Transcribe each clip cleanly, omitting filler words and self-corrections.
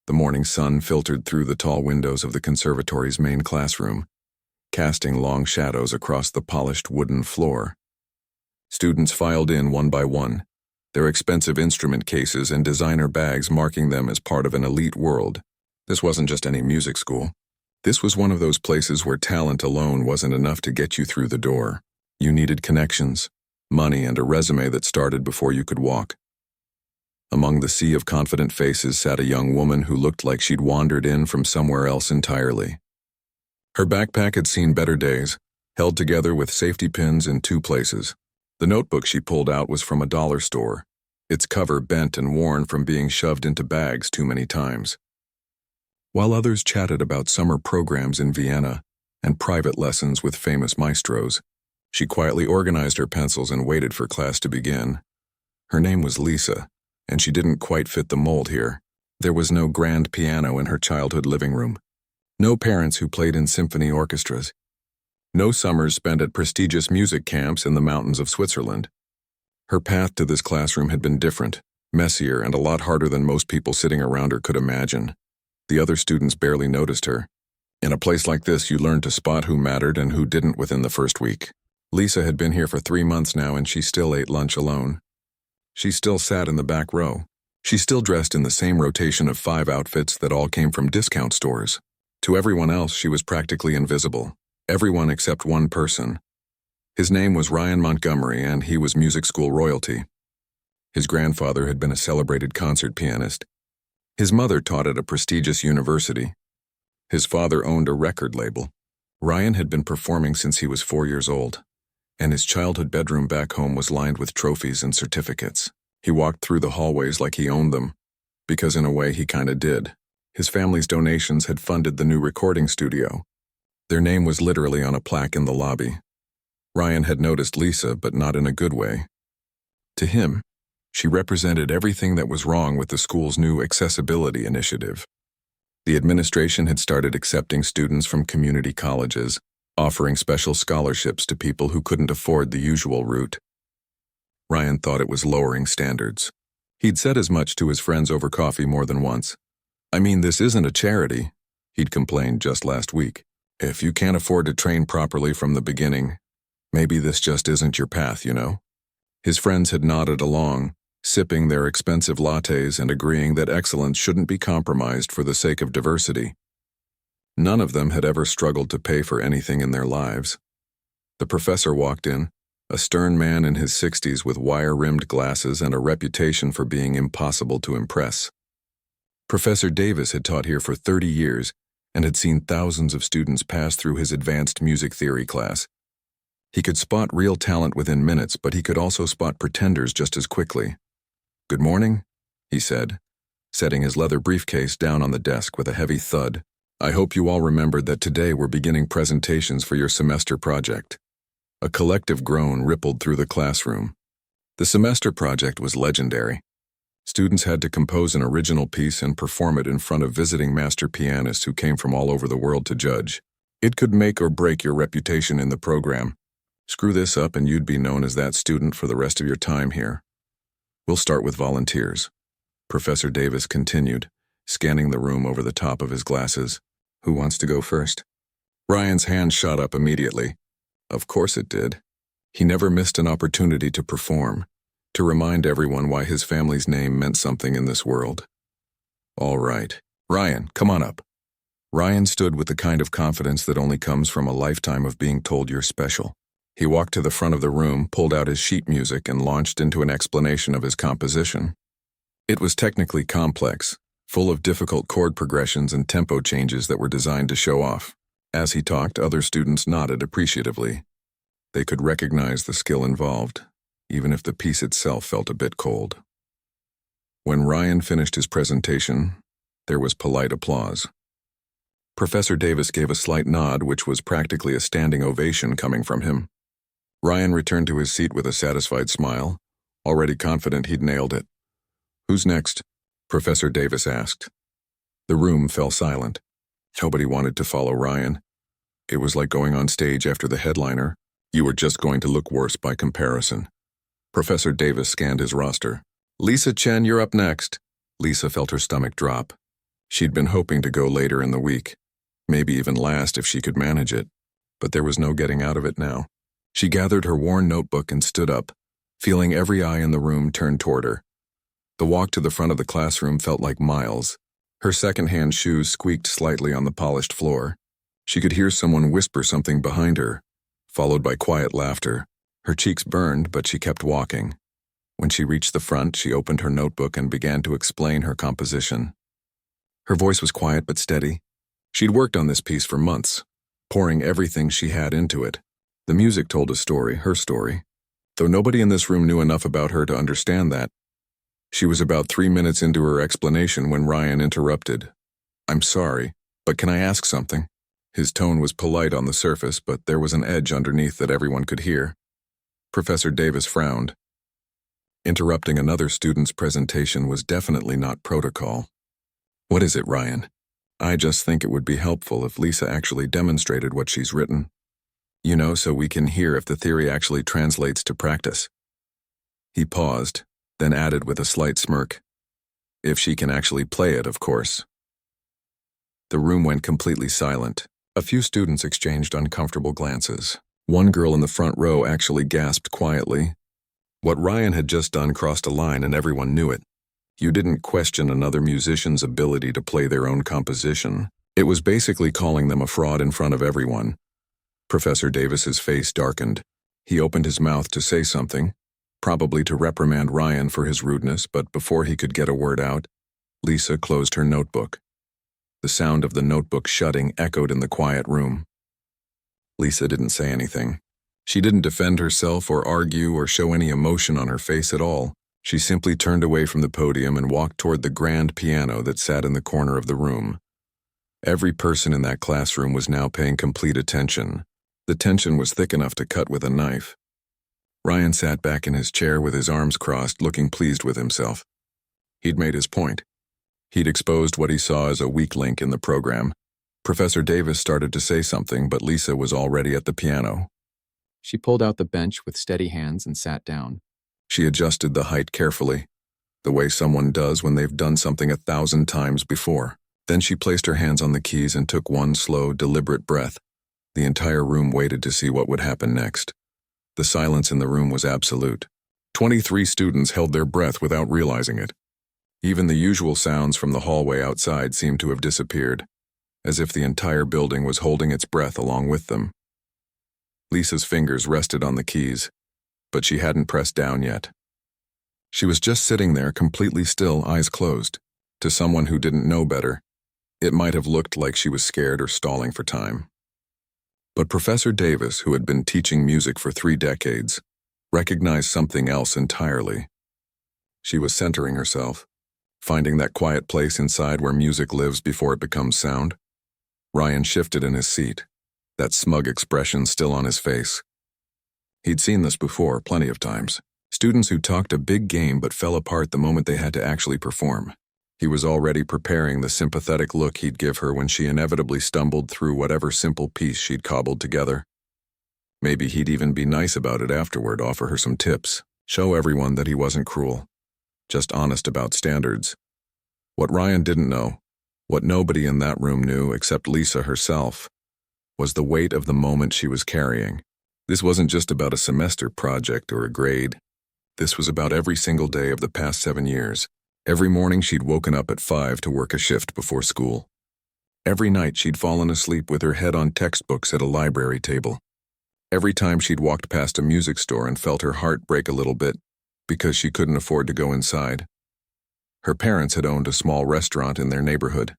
The morning sun filtered through the tall windows of the conservatory's main classroom, casting long shadows across the polished wooden floor. Students filed in one by one, their expensive instrument cases and designer bags marking them as part of an elite world. This wasn't just any music school. This was one of those places where talent alone wasn't enough to get you through the door. You needed connections, money, and a resume that started before you could walk. Among the sea of confident faces sat a young woman who looked like she'd wandered in from somewhere else entirely. Her backpack had seen better days, held together with safety pins in two places. The notebook she pulled out was from a dollar store, its cover bent and worn from being shoved into bags too many times. While others chatted about summer programs in Vienna and private lessons with famous maestros, she quietly organized her pencils and waited for class to begin. Her name was Lisa, and she didn't quite fit the mold here. There was no grand piano in her childhood living room, no parents who played in symphony orchestras, no summers spent at prestigious music camps in the mountains of Switzerland. Her path to this classroom had been different, messier, and a lot harder than most people sitting around her could imagine. The other students barely noticed her. In a place like this, you learned to spot who mattered and who didn't within the first week. Lisa had been here for 3 months now, and she still ate lunch alone. She still sat in the back row. She still dressed in the same rotation of 5 outfits that all came from discount stores. To everyone else, she was practically invisible. Everyone except one person. His name was Ryan Montgomery, and he was music school royalty. His grandfather had been a celebrated concert pianist. His mother taught at a prestigious university. His father owned a record label. Ryan had been performing since he was 4 years old, and his childhood bedroom back home was lined with trophies and certificates. He walked through the hallways like he owned them, because in a way he kinda did. His family's donations had funded the new recording studio. Their name was literally on a plaque in the lobby. Ryan had noticed Lisa, but not in a good way. To him, she represented everything that was wrong with the school's new accessibility initiative. The administration had started accepting students from community colleges, offering special scholarships to people who couldn't afford the usual route. Ryan thought it was lowering standards. He'd said as much to his friends over coffee more than once. "I mean, this isn't a charity," he'd complained just last week. "If you can't afford to train properly from the beginning, maybe this just isn't your path, you know?" His friends had nodded along, sipping their expensive lattes and agreeing that excellence shouldn't be compromised for the sake of diversity. None of them had ever struggled to pay for anything in their lives. The professor walked in, a stern man in his 60s with wire-rimmed glasses and a reputation for being impossible to impress. Professor Davis had taught here for 30 years and had seen thousands of students pass through his advanced music theory class. He could spot real talent within minutes, but he could also spot pretenders just as quickly. "Good morning," he said, setting his leather briefcase down on the desk with a heavy thud. "I hope you all remembered that today we're beginning presentations for your semester project." A collective groan rippled through the classroom. The semester project was legendary. Students had to compose an original piece and perform it in front of visiting master pianists who came from all over the world to judge. It could make or break your reputation in the program. Screw this up and you'd be known as that student for the rest of your time here. "We'll start with volunteers," Professor Davis continued, scanning the room over the top of his glasses. "Who wants to go first?" Ryan's hand shot up immediately. Of course it did. He never missed an opportunity to perform, to remind everyone why his family's name meant something in this world. "All right. Ryan, come on up." Ryan stood with the kind of confidence that only comes from a lifetime of being told you're special. He walked to the front of the room, pulled out his sheet music, and launched into an explanation of his composition. It was technically complex, full of difficult chord progressions and tempo changes that were designed to show off. As he talked, other students nodded appreciatively. They could recognize the skill involved, even if the piece itself felt a bit cold. When Ryan finished his presentation, there was polite applause. Professor Davis gave a slight nod, which was practically a standing ovation coming from him. Ryan returned to his seat with a satisfied smile, already confident he'd nailed it. "Who's next?" Professor Davis asked. The room fell silent. Nobody wanted to follow Ryan. It was like going on stage after the headliner. You were just going to look worse by comparison. Professor Davis scanned his roster. "Lisa Chen, you're up next." Lisa felt her stomach drop. She'd been hoping to go later in the week, maybe even last if she could manage it, but there was no getting out of it now. She gathered her worn notebook and stood up, feeling every eye in the room turned toward her. The walk to the front of the classroom felt like miles. Her second-hand shoes squeaked slightly on the polished floor. She could hear someone whisper something behind her, followed by quiet laughter. Her cheeks burned, but she kept walking. When she reached the front, she opened her notebook and began to explain her composition. Her voice was quiet but steady. She'd worked on this piece for months, pouring everything she had into it. The music told a story, her story, though nobody in this room knew enough about her to understand that. She was about 3 minutes into her explanation when Ryan interrupted. "I'm sorry, but can I ask something?" His tone was polite on the surface, but there was an edge underneath that everyone could hear. Professor Davis frowned. Interrupting another student's presentation was definitely not protocol. "What is it, Ryan?" "I just think it would be helpful if Lisa actually demonstrated what she's written. You know, so we can hear if the theory actually translates to practice." He paused, then added with a slight smirk, "If she can actually play it, of course." The room went completely silent. A few students exchanged uncomfortable glances. One girl in the front row actually gasped quietly. What Ryan had just done crossed a line and everyone knew it. You didn't question another musician's ability to play their own composition. It was basically calling them a fraud in front of everyone. Professor Davis's face darkened. He opened his mouth to say something, probably to reprimand Ryan for his rudeness, but before he could get a word out, Lisa closed her notebook. The sound of the notebook shutting echoed in the quiet room. Lisa didn't say anything. She didn't defend herself or argue or show any emotion on her face at all. She simply turned away from the podium and walked toward the grand piano that sat in the corner of the room. Every person in that classroom was now paying complete attention. The tension was thick enough to cut with a knife. Ryan sat back in his chair with his arms crossed, looking pleased with himself. He'd made his point. He'd exposed what he saw as a weak link in the program. Professor Davis started to say something, but Lisa was already at the piano. She pulled out the bench with steady hands and sat down. She adjusted the height carefully, the way someone does when they've done something 1,000 times before. Then she placed her hands on the keys and took one slow, deliberate breath. The entire room waited to see what would happen next. The silence in the room was absolute. 23 students held their breath without realizing it. Even the usual sounds from the hallway outside seemed to have disappeared, as if the entire building was holding its breath along with them. Lisa's fingers rested on the keys, but she hadn't pressed down yet. She was just sitting there, completely still, eyes closed. To someone who didn't know better, it might have looked like she was scared or stalling for time. But Professor Davis, who had been teaching music for 3 decades, recognized something else entirely. She was centering herself, finding that quiet place inside where music lives before it becomes sound. Ryan shifted in his seat, that smug expression still on his face. He'd seen this before, plenty of times. Students who talked a big game but fell apart the moment they had to actually perform. He was already preparing the sympathetic look he'd give her when she inevitably stumbled through whatever simple piece she'd cobbled together. Maybe he'd even be nice about it afterward, offer her some tips, show everyone that he wasn't cruel, just honest about standards. What Ryan didn't know, what nobody in that room knew except Lisa herself, was the weight of the moment she was carrying. This wasn't just about a semester project or a grade. This was about every single day of the past 7 years. Every morning she'd woken up at 5 to work a shift before school. Every night she'd fallen asleep with her head on textbooks at a library table. Every time she'd walked past a music store and felt her heart break a little bit because she couldn't afford to go inside. Her parents had owned a small restaurant in their neighborhood.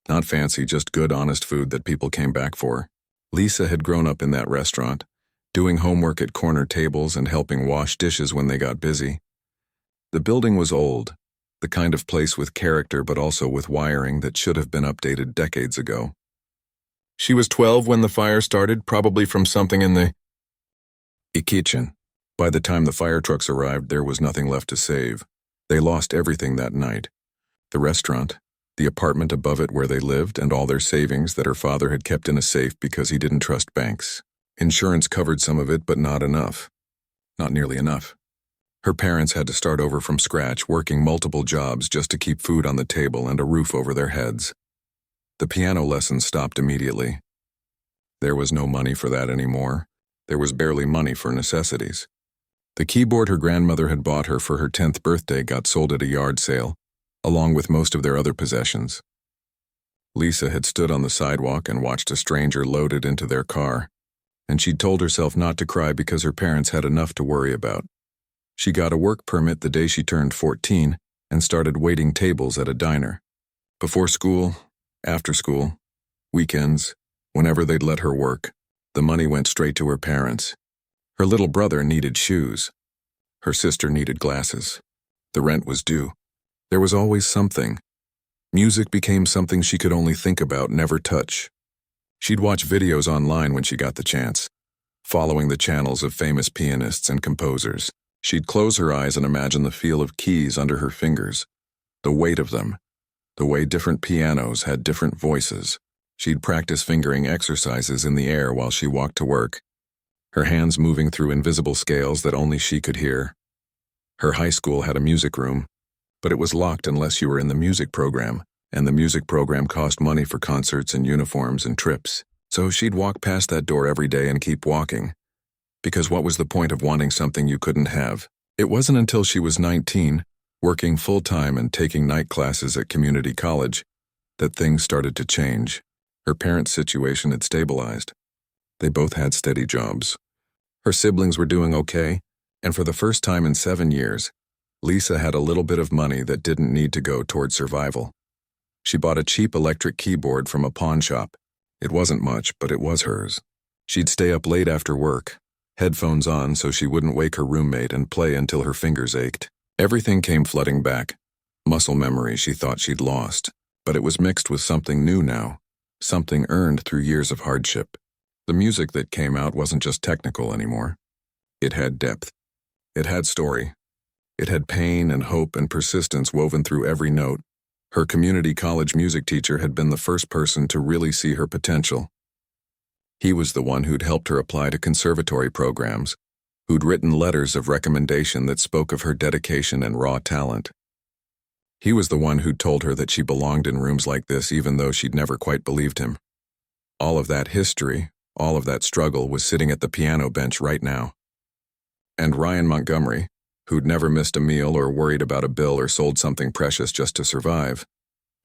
Not fancy, just good, honest food that people came back for. Lisa had grown up in that restaurant, doing homework at corner tables and helping wash dishes when they got busy. The building was old, the kind of place with character but also with wiring that should have been updated decades ago. She was 12 when the fire started, probably from something in the kitchen. By the time the fire trucks arrived, there was nothing left to save. They lost everything that night. The restaurant, the apartment above it where they lived, and all their savings that her father had kept in a safe because he didn't trust banks. Insurance covered some of it, but not enough. Not nearly enough. Her parents had to start over from scratch, working multiple jobs just to keep food on the table and a roof over their heads. The piano lessons stopped immediately. There was no money for that anymore. There was barely money for necessities. The keyboard her grandmother had bought her for her 10th birthday got sold at a yard sale, along with most of their other possessions. Lisa had stood on the sidewalk and watched a stranger loaded into their car, and she'd told herself not to cry because her parents had enough to worry about. She got a work permit the day she turned 14 and started waiting tables at a diner. Before school, after school, weekends, whenever they'd let her work, the money went straight to her parents. Her little brother needed shoes. Her sister needed glasses. The rent was due. There was always something. Music became something she could only think about, never touch. She'd watch videos online when she got the chance, following the channels of famous pianists and composers. She'd close her eyes and imagine the feel of keys under her fingers, the weight of them, the way different pianos had different voices. She'd practice fingering exercises in the air while she walked to work, her hands moving through invisible scales that only she could hear. Her high school had a music room, but it was locked unless you were in the music program, and the music program cost money for concerts and uniforms and trips. So she'd walk past that door every day and keep walking. Because what was the point of wanting something you couldn't have? It wasn't until she was 19, working full-time and taking night classes at community college, that things started to change. Her parents' situation had stabilized. They both had steady jobs. Her siblings were doing okay, and for the first time in 7 years, Lisa had a little bit of money that didn't need to go toward survival. She bought a cheap electric keyboard from a pawn shop. It wasn't much, but it was hers. She'd stay up late after work, headphones on so she wouldn't wake her roommate, and play until her fingers ached. Everything came flooding back. Muscle memory she thought she'd lost, but it was mixed with something new now, something earned through years of hardship. The music that came out wasn't just technical anymore. It had depth. It had story. It had pain and hope and persistence woven through every note. Her community college music teacher had been the first person to really see her potential. He was the one who'd helped her apply to conservatory programs, who'd written letters of recommendation that spoke of her dedication and raw talent. He was the one who'd told her that she belonged in rooms like this even though she'd never quite believed him. All of that history, all of that struggle was sitting at the piano bench right now. And Ryan Montgomery, who'd never missed a meal or worried about a bill or sold something precious just to survive,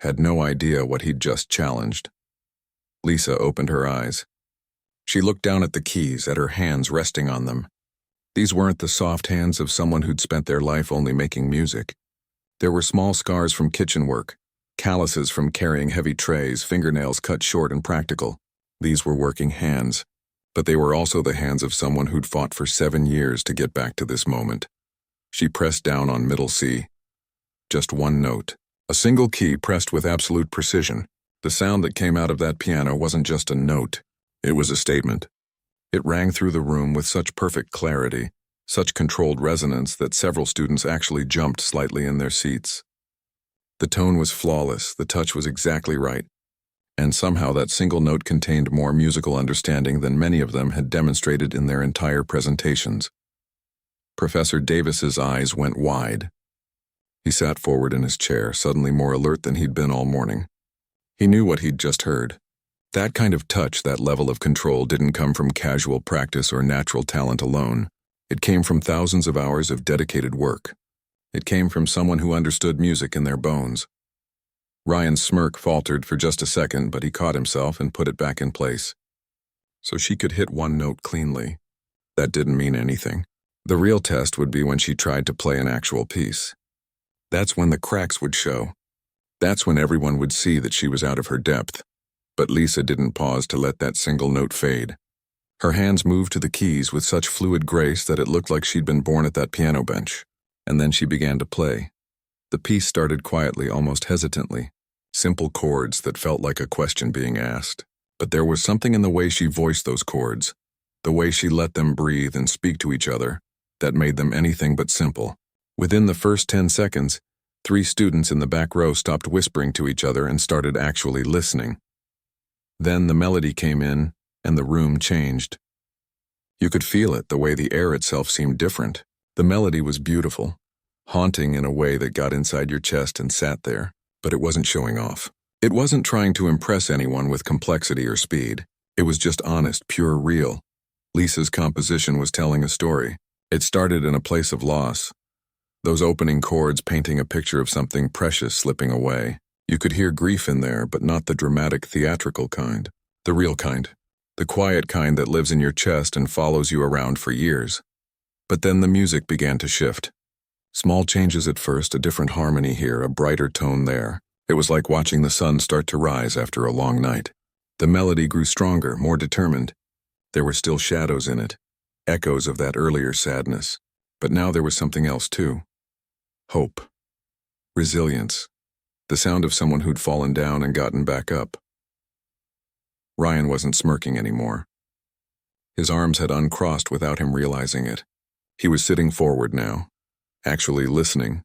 had no idea what he'd just challenged. Lisa opened her eyes. She looked down at the keys, at her hands resting on them. These weren't the soft hands of someone who'd spent their life only making music. There were small scars from kitchen work, calluses from carrying heavy trays, fingernails cut short and practical. These were working hands, but they were also the hands of someone who'd fought for 7 years to get back to this moment. She pressed down on middle C. Just one note. A single key pressed with absolute precision. The sound that came out of that piano wasn't just a note. It was a statement. It rang through the room with such perfect clarity, such controlled resonance that several students actually jumped slightly in their seats. The tone was flawless, the touch was exactly right, and somehow that single note contained more musical understanding than many of them had demonstrated in their entire presentations. Professor Davis's eyes went wide. He sat forward in his chair, suddenly more alert than he'd been all morning. He knew what he'd just heard. That kind of touch, that level of control, didn't come from casual practice or natural talent alone. It came from thousands of hours of dedicated work. It came from someone who understood music in their bones. Ryan's smirk faltered for just a second, but he caught himself and put it back in place. So she could hit one note cleanly. That didn't mean anything. The real test would be when she tried to play an actual piece. That's when the cracks would show. That's when everyone would see that she was out of her depth. But Lisa didn't pause to let that single note fade. Her hands moved to the keys with such fluid grace that it looked like she'd been born at that piano bench. And then she began to play. The piece started quietly, almost hesitantly. Simple chords that felt like a question being asked. But there was something in the way she voiced those chords, the way she let them breathe and speak to each other, that made them anything but simple. Within the first 10 seconds, 3 students in the back row stopped whispering to each other and started actually listening. Then the melody came in, and the room changed. You could feel it, the way the air itself seemed different. The melody was beautiful, haunting in a way that got inside your chest and sat there, but it wasn't showing off. It wasn't trying to impress anyone with complexity or speed. It was just honest, pure, real. Lisa's composition was telling a story. It started in a place of loss. Those opening chords painting a picture of something precious slipping away. You could hear grief in there, but not the dramatic, theatrical kind. The real kind. The quiet kind that lives in your chest and follows you around for years. But then the music began to shift. Small changes at first, a different harmony here, a brighter tone there. It was like watching the sun start to rise after a long night. The melody grew stronger, more determined. There were still shadows in it, echoes of that earlier sadness. But now there was something else too. Hope. Resilience. The sound of someone who'd fallen down and gotten back up. Ryan wasn't smirking anymore. His arms had uncrossed without him realizing it. He was sitting forward now, actually listening,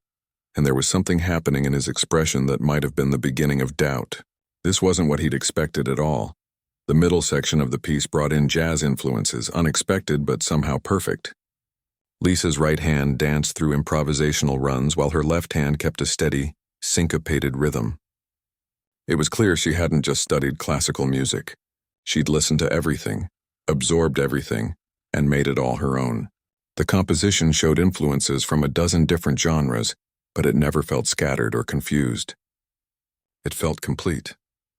and there was something happening in his expression that might have been the beginning of doubt. This wasn't what he'd expected at all. The middle section of the piece brought in jazz influences, unexpected but somehow perfect. Lisa's right hand danced through improvisational runs while her left hand kept a steady, syncopated rhythm. It was clear she hadn't just studied classical music. She'd listened to everything, absorbed everything, and made it all her own. The composition showed influences from a dozen different genres, but it never felt scattered or confused. It felt complete.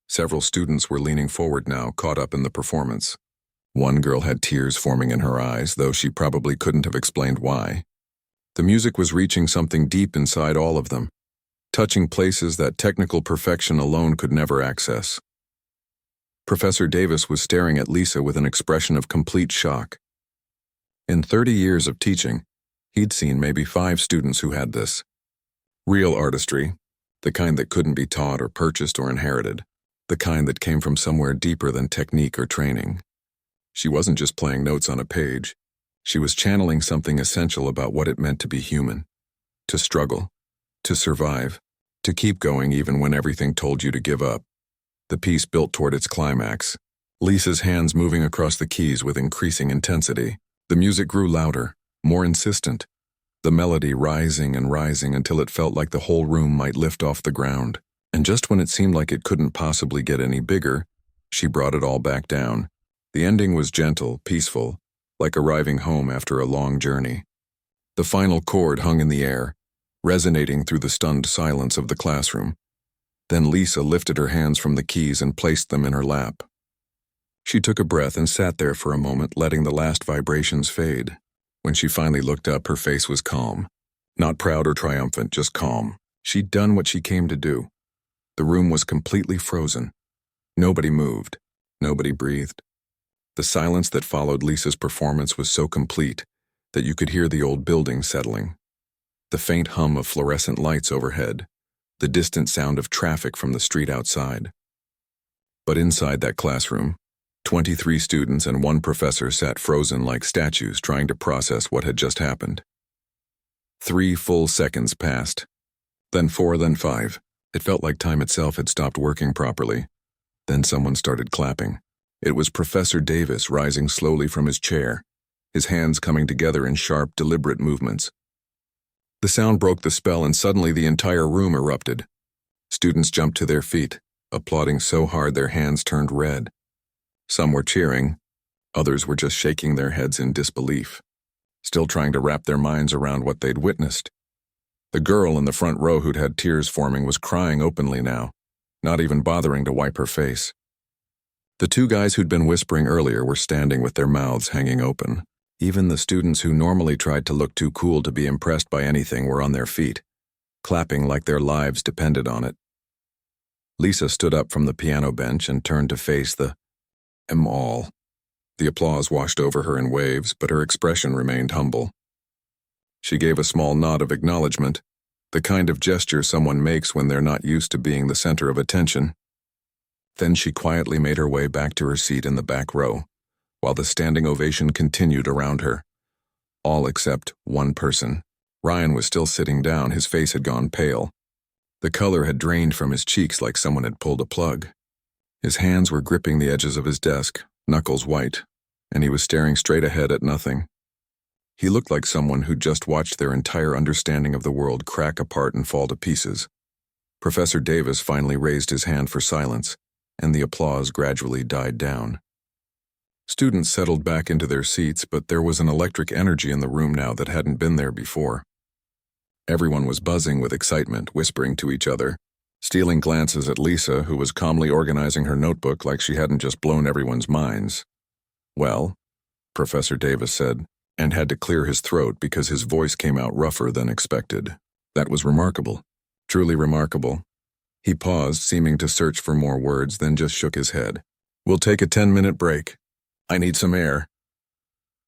Several students were leaning forward now, caught up in the performance. One girl had tears forming in her eyes, though she probably couldn't have explained why. The music was reaching something deep inside all of them, touching places that technical perfection alone could never access. Professor Davis was staring at Lisa with an expression of complete shock. In 30 years of teaching, he'd seen maybe 5 students who had this. Real artistry, the kind that couldn't be taught or purchased or inherited, the kind that came from somewhere deeper than technique or training. She wasn't just playing notes on a page. She was channeling something essential about what it meant to be human, to struggle, to survive, to keep going even when everything told you to give up. The piece built toward its climax, Lisa's hands moving across the keys with increasing intensity. The music grew louder, more insistent, the melody rising and rising until it felt like the whole room might lift off the ground. And just when it seemed like it couldn't possibly get any bigger, she brought it all back down. The ending was gentle, peaceful, like arriving home after a long journey. The final chord hung in the air, resonating through the stunned silence of the classroom. Then Lisa lifted her hands from the keys and placed them in her lap. She took a breath and sat there for a moment, letting the last vibrations fade. When she finally looked up, her face was calm. Not proud or triumphant, just calm. She'd done what she came to do. The room was completely frozen. Nobody moved. Nobody breathed. The silence that followed Lisa's performance was so complete that you could hear the old building settling. The faint hum of fluorescent lights overhead, the distant sound of traffic from the street outside. But inside that classroom, 23 students and 1 professor sat frozen like statues trying to process what had just happened. 3 full seconds passed, then 4, then 5. It felt like time itself had stopped working properly. Then someone started clapping. It was Professor Davis rising slowly from his chair, his hands coming together in sharp, deliberate movements. The sound broke the spell and suddenly the entire room erupted. Students jumped to their feet, applauding so hard their hands turned red. Some were cheering, others were just shaking their heads in disbelief, still trying to wrap their minds around what they'd witnessed. The girl in the front row who'd had tears forming was crying openly now, not even bothering to wipe her face. The 2 guys who'd been whispering earlier were standing with their mouths hanging open. Even the students who normally tried to look too cool to be impressed by anything were on their feet, clapping like their lives depended on it. Lisa stood up from the piano bench and turned to face the all. The applause washed over her in waves, but her expression remained humble. She gave a small nod of acknowledgement, the kind of gesture someone makes when they're not used to being the center of attention. Then she quietly made her way back to her seat in the back row, while the standing ovation continued around her. All except 1 person. Ryan was still sitting down, his face had gone pale. The color had drained from his cheeks like someone had pulled a plug. His hands were gripping the edges of his desk, knuckles white, and he was staring straight ahead at nothing. He looked like someone who'd just watched their entire understanding of the world crack apart and fall to pieces. Professor Davis finally raised his hand for silence, and the applause gradually died down. Students settled back into their seats, but there was an electric energy in the room now that hadn't been there before. Everyone was buzzing with excitement, whispering to each other, stealing glances at Lisa, who was calmly organizing her notebook like she hadn't just blown everyone's minds. "Well," Professor Davis said, and had to clear his throat because his voice came out rougher than expected. "That was remarkable. Truly remarkable." He paused, seeming to search for more words, then just shook his head. "We'll take a 10-minute break. I need some air."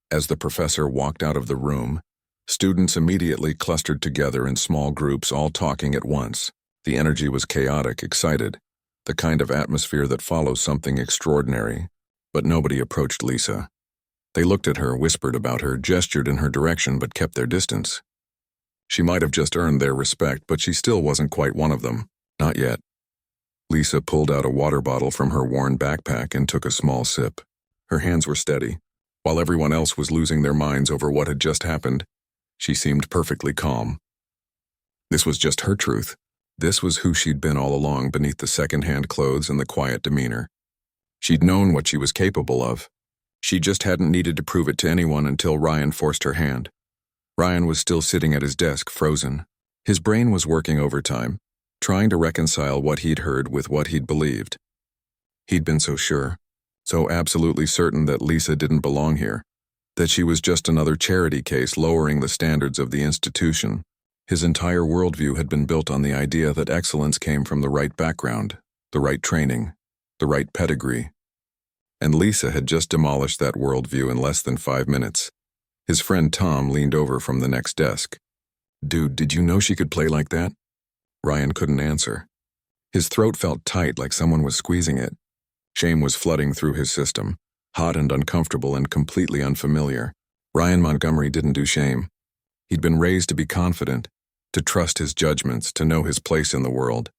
As the professor walked out of the room, students immediately clustered together in small groups, all talking at once. The energy was chaotic, excited, the kind of atmosphere that follows something extraordinary, but nobody approached Lisa. They looked at her, whispered about her, gestured in her direction, but kept their distance. She might have just earned their respect, but she still wasn't quite one of them. Not yet. Lisa pulled out a water bottle from her worn backpack and took a small sip. Her hands were steady. While everyone else was losing their minds over what had just happened, she seemed perfectly calm. This was just her truth. This was who she'd been all along beneath the second-hand clothes and the quiet demeanor. She'd known what she was capable of. She just hadn't needed to prove it to anyone until Ryan forced her hand. Ryan was still sitting at his desk, frozen. His brain was working overtime, trying to reconcile what he'd heard with what he'd believed. He'd been so sure, so absolutely certain that Lisa didn't belong here, that she was just another charity case lowering the standards of the institution. His entire worldview had been built on the idea that excellence came from the right background, the right training, the right pedigree. And Lisa had just demolished that worldview in less than 5 minutes. His friend Tom leaned over from the next desk. "Dude, did you know she could play like that?" Ryan couldn't answer. His throat felt tight, like someone was squeezing it. Shame was flooding through his system, hot and uncomfortable and completely unfamiliar. Ryan Montgomery didn't do shame. He'd been raised to be confident, to trust his judgments, to know his place in the world.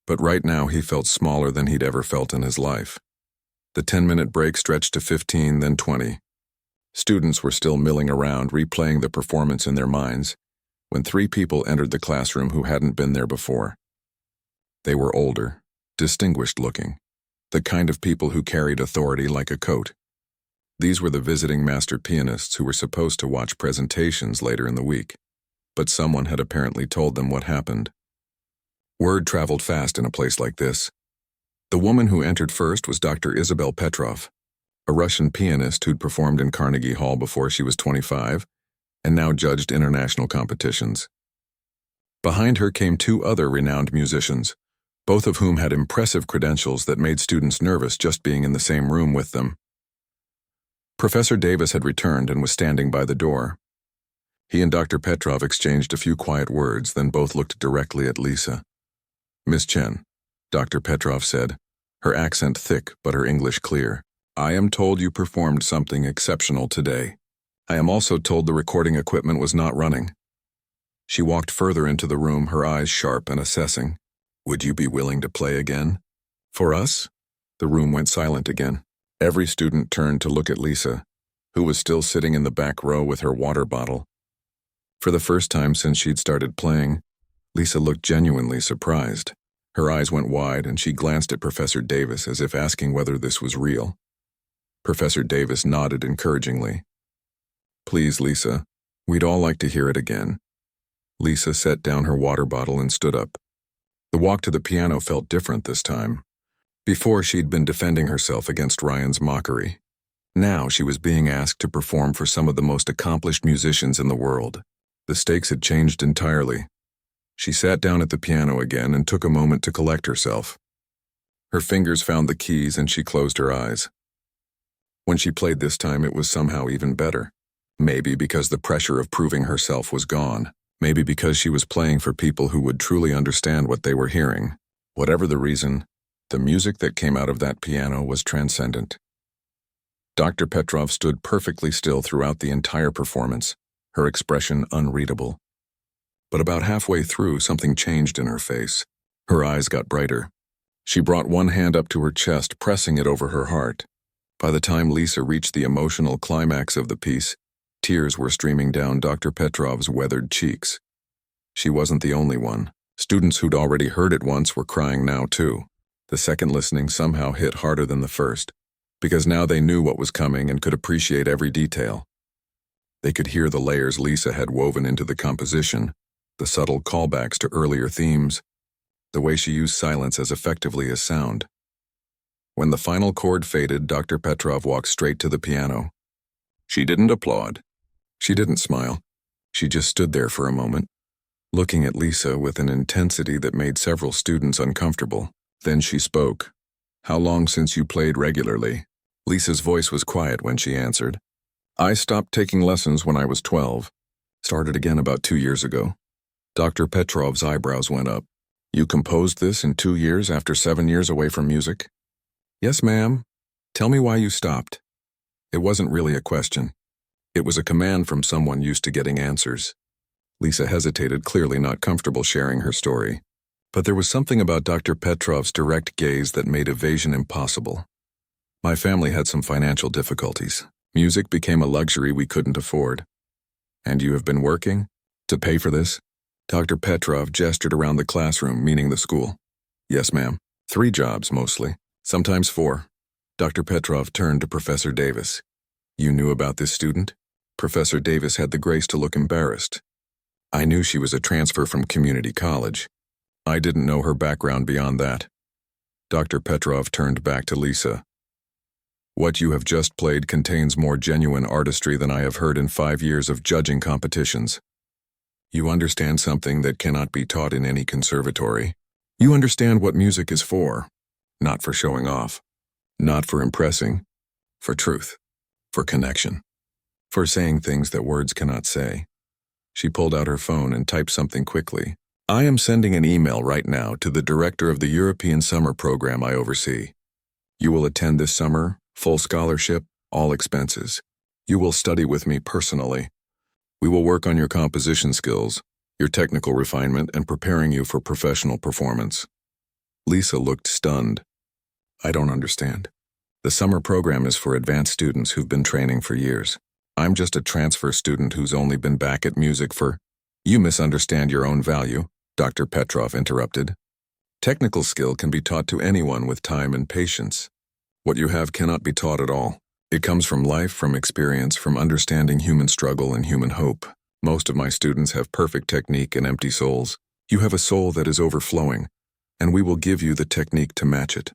But right now he felt smaller than he'd ever felt in his life. The 10-minute break stretched to 15, then 20. Students were still milling around, replaying the performance in their minds, when 3 people entered the classroom who hadn't been there before. They were older, distinguished-looking, the kind of people who carried authority like a coat. These were the visiting master pianists who were supposed to watch presentations later in the week, but someone had apparently told them what happened. Word traveled fast in a place like this. The woman who entered first was Dr. Isabel Petrov, a Russian pianist who'd performed in Carnegie Hall before she was 25 and now judged international competitions. Behind her came 2 other renowned musicians, both of whom had impressive credentials that made students nervous just being in the same room with them. Professor Davis had returned and was standing by the door. He and Dr. Petrov exchanged a few quiet words, then both looked directly at Lisa. "Miss Chen," Dr. Petrov said, her accent thick but her English clear, "I am told you performed something exceptional today. I am also told the recording equipment was not running." She walked further into the room, her eyes sharp and assessing. "Would you be willing to play again? For us?" The room went silent again. Every student turned to look at Lisa, who was still sitting in the back row with her water bottle. For the first time since she'd started playing, Lisa looked genuinely surprised. Her eyes went wide and she glanced at Professor Davis as if asking whether this was real. Professor Davis nodded encouragingly. "Please, Lisa, we'd all like to hear it again." Lisa set down her water bottle and stood up. The walk to the piano felt different this time. Before, she'd been defending herself against Ryan's mockery. Now she was being asked to perform for some of the most accomplished musicians in the world. The stakes had changed entirely. She sat down at the piano again and took a moment to collect herself. Her fingers found the keys and she closed her eyes. When she played this time, it was somehow even better. Maybe because the pressure of proving herself was gone. Maybe because she was playing for people who would truly understand what they were hearing. Whatever the reason, the music that came out of that piano was transcendent. Dr. Petrov stood perfectly still throughout the entire performance, her expression unreadable. But about halfway through, something changed in her face. Her eyes got brighter. She brought one hand up to her chest, pressing it over her heart. By the time Lisa reached the emotional climax of the piece, Tears were streaming down Dr. Petrov's weathered cheeks. She wasn't the only one. Students who'd already heard it once were crying now too. The second listening somehow hit harder than the first, because now they knew what was coming and could appreciate every detail. They could hear the layers Lisa had woven into the composition, the subtle callbacks to earlier themes, the way she used silence as effectively as sound. When the final chord faded, Dr. Petrov walked straight to the piano. She didn't applaud. She didn't smile. She just stood there for a moment, looking at Lisa with an intensity that made several students uncomfortable. Then she spoke. "How long since you played regularly?" Lisa's voice was quiet when she answered. "I stopped taking lessons when I was 12. Started again about 2 years ago." Dr. Petrov's eyebrows went up. "You composed this in 2 years after 7 years away from music?" "Yes, ma'am. Tell me why you stopped." It wasn't really a question. It was a command from someone used to getting answers. Lisa hesitated, clearly not comfortable sharing her story. But there was something about Dr. Petrov's direct gaze that made evasion impossible. "My family had some financial difficulties. Music became a luxury we couldn't afford." "And you have been working to pay for this?" Dr. Petrov gestured around the classroom, meaning the school. "Yes, ma'am. 3 jobs, mostly. Sometimes 4. Dr. Petrov turned to Professor Davis. "You knew about this student?" Professor Davis had the grace to look embarrassed. "I knew she was a transfer from community college. I didn't know her background beyond that." Dr. Petrov turned back to Lisa. "What you have just played contains more genuine artistry than I have heard in 5 years of judging competitions. You understand something that cannot be taught in any conservatory. You understand what music is for. Not for showing off. Not for impressing. For truth. For connection. For saying things that words cannot say." She pulled out her phone and typed something quickly. "I am sending an email right now to the director of the European summer program I oversee. You will attend this summer, full scholarship, all expenses. You will study with me personally. We will work on your composition skills, your technical refinement, and preparing you for professional performance." Lisa looked stunned. "I don't understand. The summer program is for advanced students who've been training for years. I'm just a transfer student who's only been back at music for—" "You misunderstand your own value," Dr. Petrov interrupted. "Technical skill can be taught to anyone with time and patience. What you have cannot be taught at all. It comes from life, from experience, from understanding human struggle and human hope. Most of my students have perfect technique and empty souls. You have a soul that is overflowing, and we will give you the technique to match it."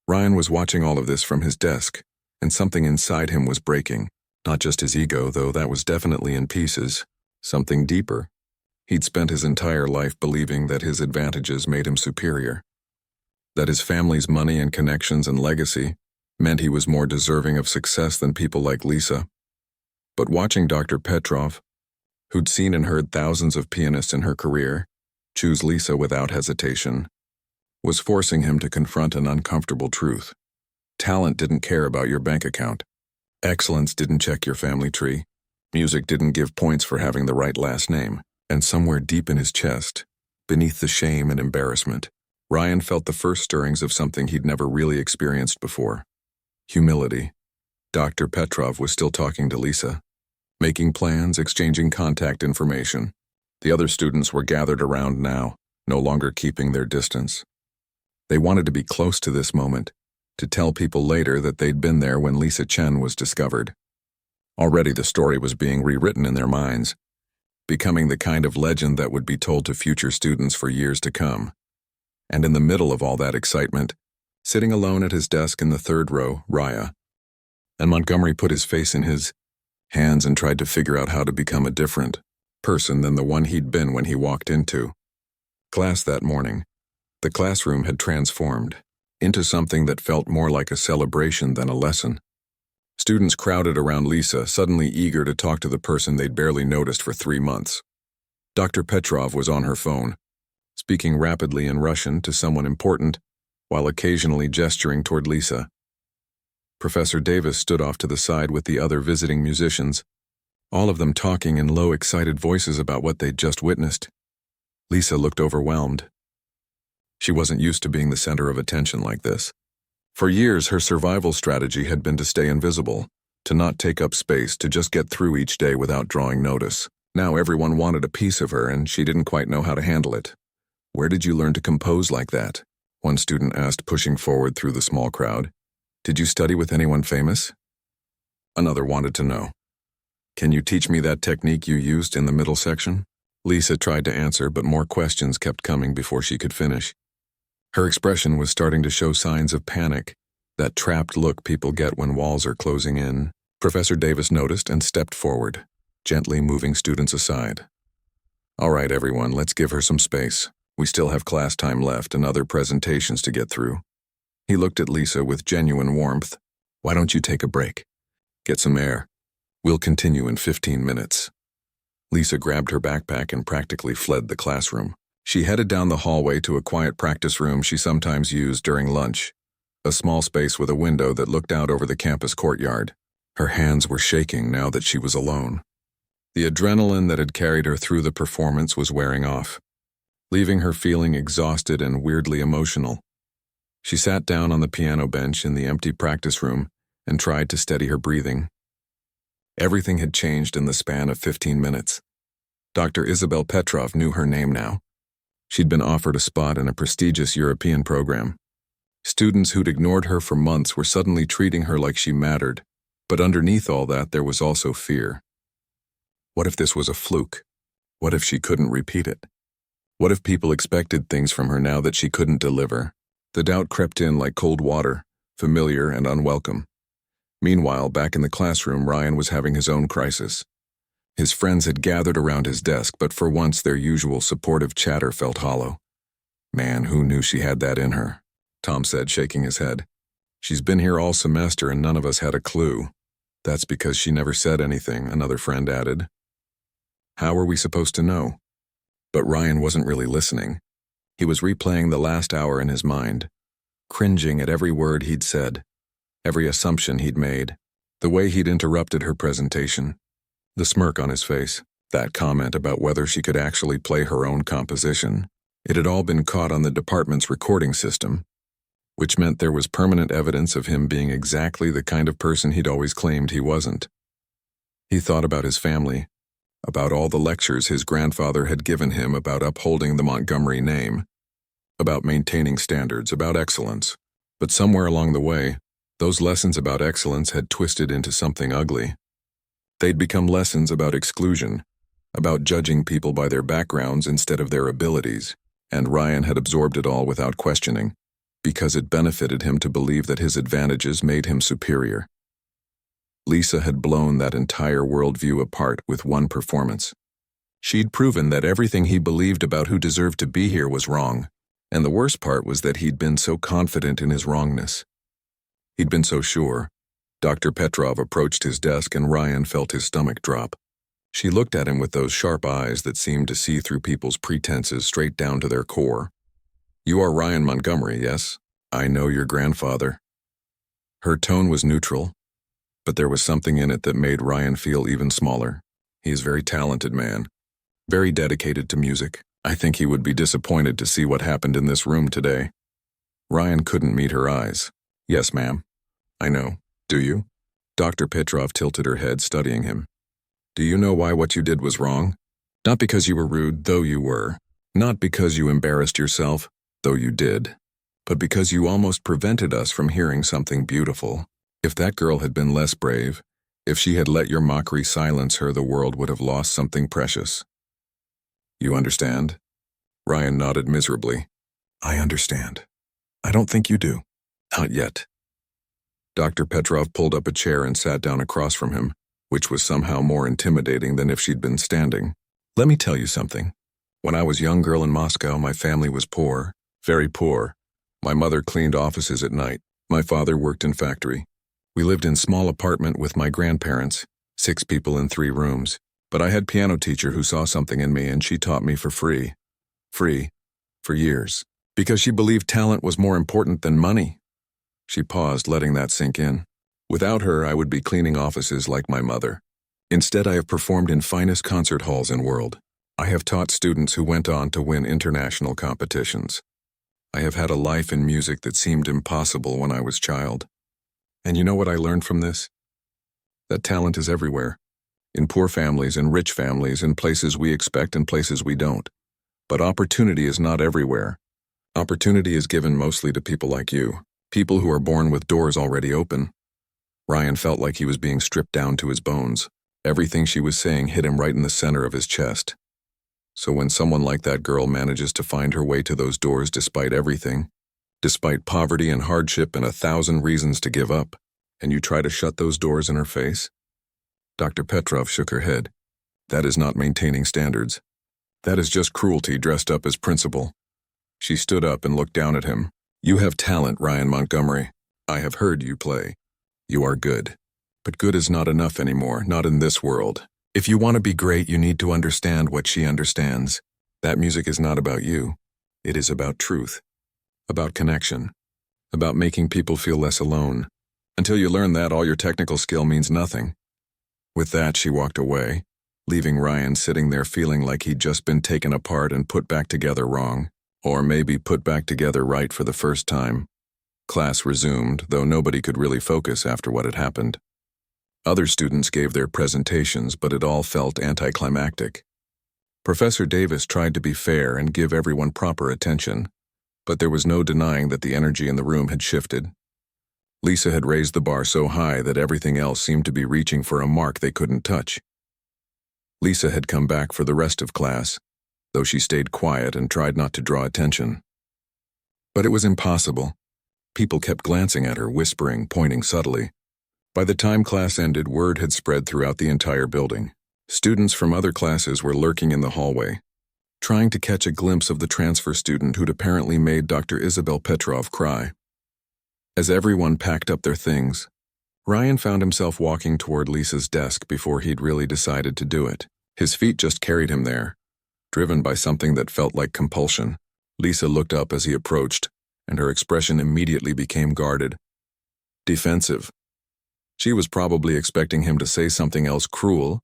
Ryan was watching all of this from his desk, and something inside him was breaking. Not just his ego, though that was definitely in pieces. Something deeper. He'd spent his entire life believing that his advantages made him superior. That his family's money and connections and legacy meant he was more deserving of success than people like Lisa. But watching Dr. Petrov, who'd seen and heard thousands of pianists in her career, choose Lisa without hesitation, was forcing him to confront an uncomfortable truth. Talent didn't care about your bank account. Excellence didn't check your family tree. Music didn't give points for having the right last name. And somewhere deep in his chest, beneath the shame and embarrassment, Ryan felt the first stirrings of something he'd never really experienced before. Humility. Dr. Petrov was still talking to Lisa, making plans, exchanging contact information. The other students were gathered around now, no longer keeping their distance. They wanted to be close to this moment, to tell people later that they'd been there when Lisa Chen was discovered. Already the story was being rewritten in their minds, becoming the kind of legend that would be told to future students for years to come. And in the middle of all that excitement, sitting alone at his desk in the 3rd row, Raya. And Montgomery put his face in his hands and tried to figure out how to become a different person than the one he'd been when he walked into class that morning. The classroom had transformed into something that felt more like a celebration than a lesson. Students crowded around Lisa, suddenly eager to talk to the person they'd barely noticed for 3 months. Dr. Petrov was on her phone, speaking rapidly in Russian to someone important, while occasionally gesturing toward Lisa. Professor Davis stood off to the side with the other visiting musicians, all of them talking in low, excited voices about what they'd just witnessed. Lisa looked overwhelmed. She wasn't used to being the center of attention like this. For years, her survival strategy had been to stay invisible, to not take up space, to just get through each day without drawing notice. Now everyone wanted a piece of her, and she didn't quite know how to handle it. "Where did you learn to compose like that?" one student asked, pushing forward through the small crowd. "Did you study with anyone famous?" Another wanted to know, "Can you teach me that technique you used in the middle section?" Lisa tried to answer, but more questions kept coming before she could finish. Her expression was starting to show signs of panic, that trapped look people get when walls are closing in. Professor Davis noticed and stepped forward, gently moving students aside. "All right, everyone, let's give her some space. We still have class time left and other presentations to get through." He looked at Lisa with genuine warmth. "Why don't you take a break? Get some air. We'll continue in 15 minutes. Lisa grabbed her backpack and practically fled the classroom. She headed down the hallway to a quiet practice room she sometimes used during lunch, a small space with a window that looked out over the campus courtyard. Her hands were shaking now that she was alone. The adrenaline that had carried her through the performance was wearing off, leaving her feeling exhausted and weirdly emotional. She sat down on the piano bench in the empty practice room and tried to steady her breathing. Everything had changed in the span of 15 minutes. Dr. Isabel Petrov knew her name now. She'd been offered a spot in a prestigious European program. Students who'd ignored her for months were suddenly treating her like she mattered, but underneath all that there was also fear. What if this was a fluke? What if she couldn't repeat it? What if people expected things from her now that she couldn't deliver? The doubt crept in like cold water, familiar and unwelcome. Meanwhile, back in the classroom, Ryan was having his own crisis. His friends had gathered around his desk, but for once their usual supportive chatter felt hollow. "Man, who knew she had that in her?" Tom said, shaking his head. "She's been here all semester and none of us had a clue." "That's because she never said anything," another friend added. "How are we supposed to know?" But Ryan wasn't really listening. He was replaying the last hour in his mind, cringing at every word he'd said, every assumption he'd made, the way he'd interrupted her presentation, the smirk on his face, that comment about whether she could actually play her own composition. It had all been caught on the department's recording system, which meant there was permanent evidence of him being exactly the kind of person he'd always claimed he wasn't. He thought about his family, about all the lectures his grandfather had given him about upholding the Montgomery name, about maintaining standards, about excellence. But somewhere along the way, those lessons about excellence had twisted into something ugly. They'd become lessons about exclusion, about judging people by their backgrounds instead of their abilities, and Ryan had absorbed it all without questioning, because it benefited him to believe that his advantages made him superior. Lisa had blown that entire worldview apart with one performance. She'd proven that everything he believed about who deserved to be here was wrong, and the worst part was that he'd been so confident in his wrongness. He'd been so sure. Dr. Petrov approached his desk and Ryan felt his stomach drop. She looked at him with those sharp eyes that seemed to see through people's pretenses straight down to their core. "You are Ryan Montgomery, yes? I know your grandfather." Her tone was neutral, but there was something in it that made Ryan feel even smaller. He is a very talented man, very dedicated to music. I think he would be disappointed to see what happened in this room today. Ryan couldn't meet her eyes. "Yes, ma'am. I know. Do you?" Dr. Petrov tilted her head, studying him. "Do you know why what you did was wrong? Not because you were rude, though you were. Not because you embarrassed yourself, though you did. But because you almost prevented us from hearing something beautiful. If that girl had been less brave, if she had let your mockery silence her, the world would have lost something precious." "You understand?" Ryan nodded miserably. "I understand. I don't think you do. Not yet." Dr. Petrov pulled up a chair and sat down across from him, which was somehow more intimidating than if she'd been standing. "Let me tell you something. When I was a young girl in Moscow, my family was poor, very poor. My mother cleaned offices at night. My father worked in factory. We lived in small apartment with my grandparents, 6 people in 3 rooms. But I had piano teacher who saw something in me and she taught me for free. Free. For years. Because she believed talent was more important than money." She paused, letting that sink in. "Without her, I would be cleaning offices like my mother. Instead, I have performed in finest concert halls in world. I have taught students who went on to win international competitions. I have had a life in music that seemed impossible when I was a child. And you know what I learned from this? that talent is everywhere. In poor families, in rich families, in places we expect and places we don't. But opportunity is not everywhere. Opportunity is given mostly to people like you, people who are born with doors already open. Ryan felt like he was being stripped down to his bones. Everything she was saying hit him right in the center of his chest. So when someone like that girl manages to find her way to those doors despite everything, despite poverty and hardship and 1,000 reasons to give up, and you try to shut those doors in her face? Dr. Petrov shook her head. That is not maintaining standards. That is just cruelty dressed up as principle. She stood up and looked down at him. You have talent, Ryan Montgomery. I have heard you play. You are good. But good is not enough anymore, not in this world. If you want to be great, you need to understand what she understands. That music is not about you. It is about truth. About connection. About making people feel less alone. Until you learn that, all your technical skill means nothing. With that, she walked away, leaving Ryan sitting there feeling like he'd just been taken apart and put back together wrong, or maybe put back together right for the first time. Class resumed, though nobody could really focus after what had happened. Other students gave their presentations, but it all felt anticlimactic. Professor Davis tried to be fair and give everyone proper attention, but there was no denying that the energy in the room had shifted. Lisa had raised the bar so high that everything else seemed to be reaching for a mark they couldn't touch. Lisa had come back for the rest of class, though she stayed quiet and tried not to draw attention. But it was impossible. People kept glancing at her, whispering, pointing subtly. By the time class ended, word had spread throughout the entire building. Students from other classes were lurking in the hallway, trying to catch a glimpse of the transfer student who'd apparently made Dr. Isabel Petrov cry. As everyone packed up their things, Ryan found himself walking toward Lisa's desk before he'd really decided to do it. His feet just carried him there, driven by something that felt like compulsion. Lisa looked up as he approached, and her expression immediately became guarded, defensive. She was probably expecting him to say something else cruel,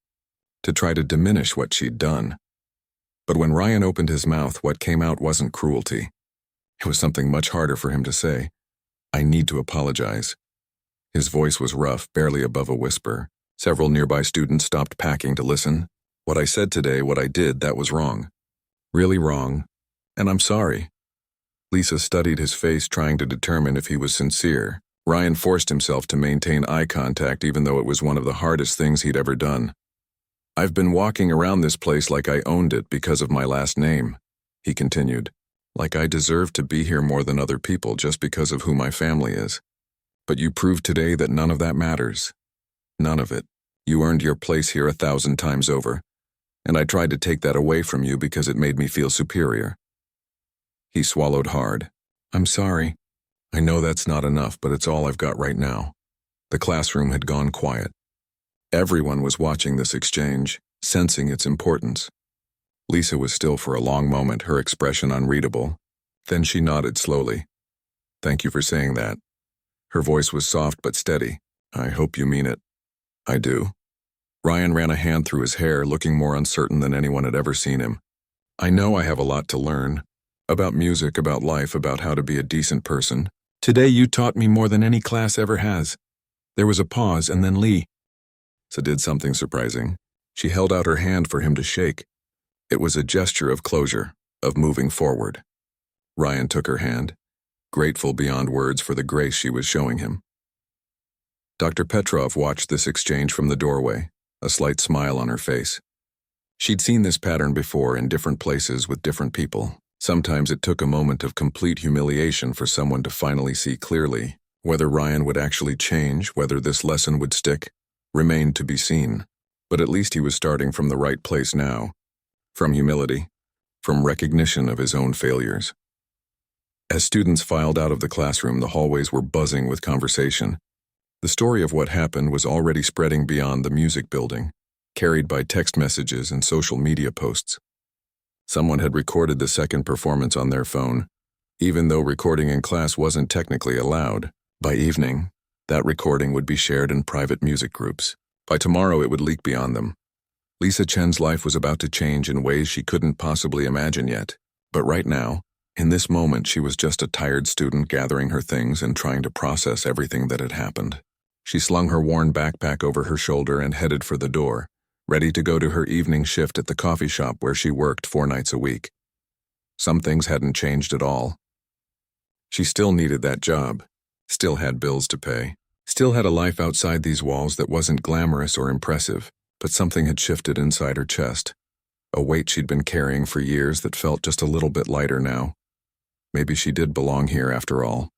to try to diminish what she'd done. But when Ryan opened his mouth, what came out wasn't cruelty. It was something much harder for him to say. I need to apologize. His voice was rough, barely above a whisper. Several nearby students stopped packing to listen. What I said today, what I did, that was wrong. Really wrong. And I'm sorry. Lisa studied his face, trying to determine if he was sincere. Ryan forced himself to maintain eye contact, even though it was one of the hardest things he'd ever done. I've been walking around this place like I owned it because of my last name, he continued. Like I deserve to be here more than other people just because of who my family is. But you proved today that none of that matters. None of it. You earned your place here 1,000 times over. And I tried to take that away from you because it made me feel superior. He swallowed hard. I'm sorry. I know that's not enough, but it's all I've got right now. The classroom had gone quiet. Everyone was watching this exchange, sensing its importance. Lisa was still for a long moment, her expression unreadable. Then she nodded slowly. Thank you for saying that. Her voice was soft but steady. I hope you mean it. I do. Ryan ran a hand through his hair, looking more uncertain than anyone had ever seen him. I know I have a lot to learn. About music, about life, about how to be a decent person. Today you taught me more than any class ever has. There was a pause, and then Lisa did something surprising. She held out her hand for him to shake. It was a gesture of closure, of moving forward. Ryan took her hand, grateful beyond words for the grace she was showing him. Dr. Petrov watched this exchange from the doorway, a slight smile on her face. She'd seen this pattern before in different places with different people. Sometimes it took a moment of complete humiliation for someone to finally see clearly. Whether Ryan would actually change, whether this lesson would stick, remained to be seen. But at least he was starting from the right place now. From humility, from recognition of his own failures. As students filed out of the classroom, the hallways were buzzing with conversation. The story of what happened was already spreading beyond the music building, carried by text messages and social media posts. Someone had recorded the second performance on their phone, even though recording in class wasn't technically allowed. By evening, that recording would be shared in private music groups. By tomorrow, it would leak beyond them. Lisa Chen's life was about to change in ways she couldn't possibly imagine yet. But right now, in this moment, she was just a tired student gathering her things and trying to process everything that had happened. She slung her worn backpack over her shoulder and headed for the door, ready to go to her evening shift at the coffee shop where she worked 4 nights a week. Some things hadn't changed at all. She still needed that job, still had bills to pay, still had a life outside these walls that wasn't glamorous or impressive, but something had shifted inside her chest, a weight she'd been carrying for years that felt just a little bit lighter now. Maybe she did belong here after all.